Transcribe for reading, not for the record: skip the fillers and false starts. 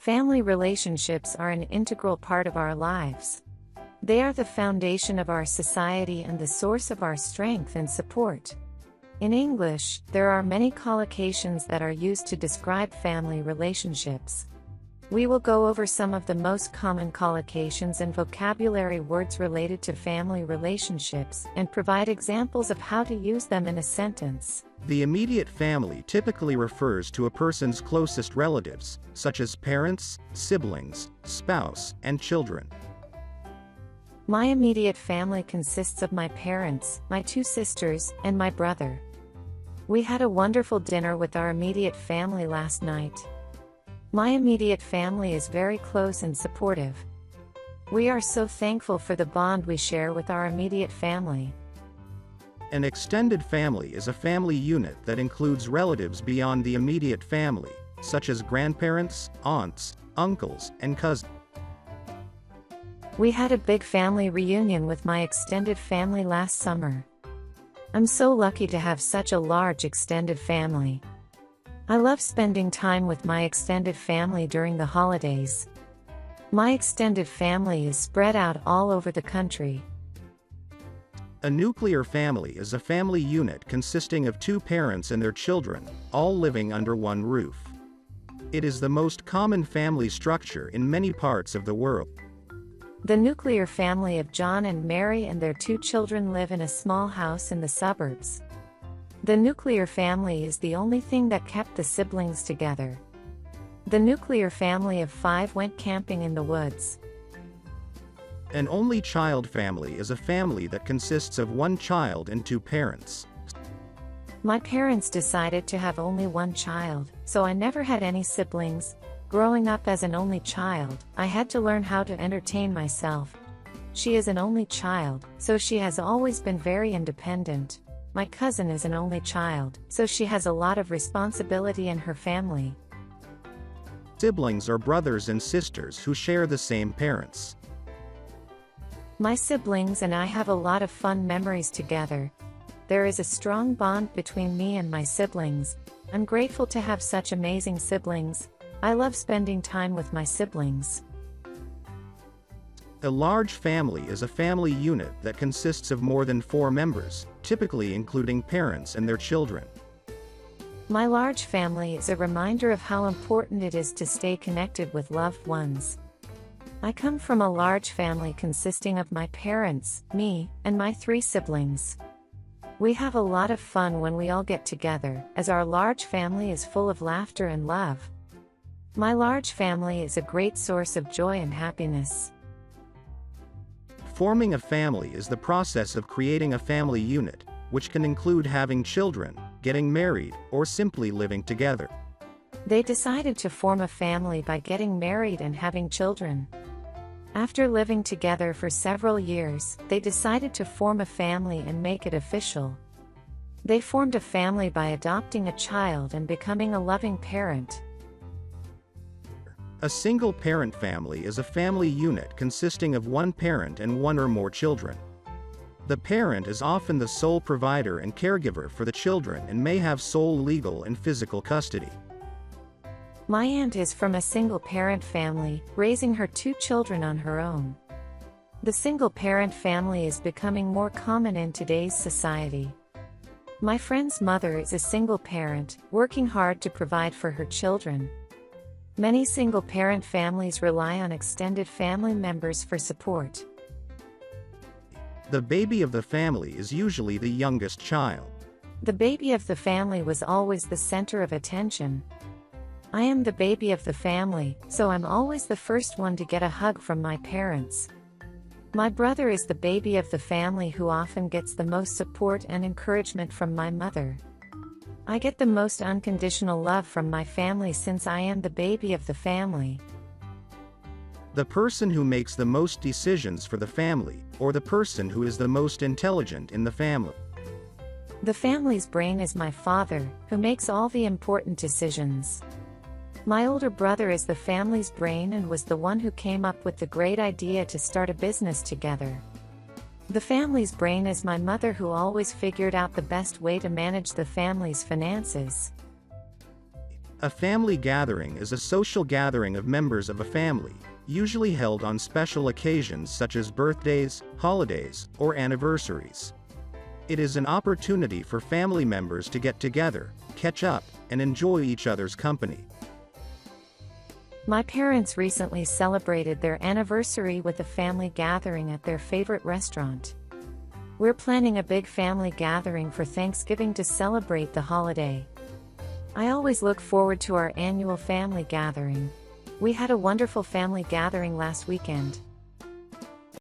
Family relationships are an integral part of our lives. They are the foundation of our society and the source of our strength and support. In English, there are many collocations that are used to describe family relationships. We will go over some of the most common collocations and vocabulary words related to family relationships and provide examples of how to use them in a sentence. The immediate family typically refers to a person's closest relatives, such as parents, siblings, spouse, and children. My immediate family consists of my parents, my 2 sisters, and my brother. We had a wonderful dinner with our immediate family last night. My immediate family is very close and supportive. We are so thankful for the bond we share with our immediate family. An extended family is a family unit that includes relatives beyond the immediate family, such as grandparents, aunts, uncles, and cousins. We had a big family reunion with my extended family last summer. I'm so lucky to have such a large extended family. I love spending time with my extended family during the holidays. My extended family is spread out all over the country. A nuclear family is a family unit consisting of 2 parents and their children, all living under one roof. It is the most common family structure in many parts of the world. The nuclear family of John and Mary and their 2 children live in a small house in the suburbs. The nuclear family is the only thing that kept the siblings together. The nuclear family of 5 went camping in the woods. An only child family is a family that consists of 1 child and 2 parents. My parents decided to have only 1 child, so I never had any siblings. Growing up as an only child, I had to learn how to entertain myself. She is an only child, so she has always been very independent. My cousin is an only child, so she has a lot of responsibility in her family. Siblings are brothers and sisters who share the same parents. My siblings and I have a lot of fun memories together. There is a strong bond between me and my siblings. I'm grateful to have such amazing siblings. I love spending time with my siblings. A large family is a family unit that consists of more than 4 members, typically including parents and their children. My large family is a reminder of how important it is to stay connected with loved ones. I come from a large family consisting of my parents, me, and my 3 siblings. We have a lot of fun when we all get together, as our large family is full of laughter and love. My large family is a great source of joy and happiness. Forming a family is the process of creating a family unit, which can include having children, getting married, or simply living together. They decided to form a family by getting married and having children. After living together for several years, they decided to form a family and make it official. They formed a family by adopting a child and becoming a loving parent. A single-parent family is a family unit consisting of 1 parent and 1 or more children. The parent is often the sole provider and caregiver for the children and may have sole legal and physical custody. My aunt is from a single-parent family, raising her 2 children on her own. The single-parent family is becoming more common in today's society. My friend's mother is a single parent, working hard to provide for her children. Many single-parent families rely on extended family members for support. The baby of the family is usually the youngest child. The baby of the family was always the center of attention. I am the baby of the family, so I'm always the first one to get a hug from my parents. My brother is the baby of the family who often gets the most support and encouragement from my mother. I get the most unconditional love from my family since I am the baby of the family. The person who makes the most decisions for the family, or the person who is the most intelligent in the family. The family's brain is my father, who makes all the important decisions. My older brother is the family's brain and was the one who came up with the great idea to start a business together. The family's brain is my mother, who always figured out the best way to manage the family's finances. A family gathering is a social gathering of members of a family, usually held on special occasions such as birthdays, holidays, or anniversaries. It is an opportunity for family members to get together, catch up, and enjoy each other's company. My parents recently celebrated their anniversary with a family gathering at their favorite restaurant. We're planning a big family gathering for Thanksgiving to celebrate the holiday. I always look forward to our annual family gathering. We had a wonderful family gathering last weekend.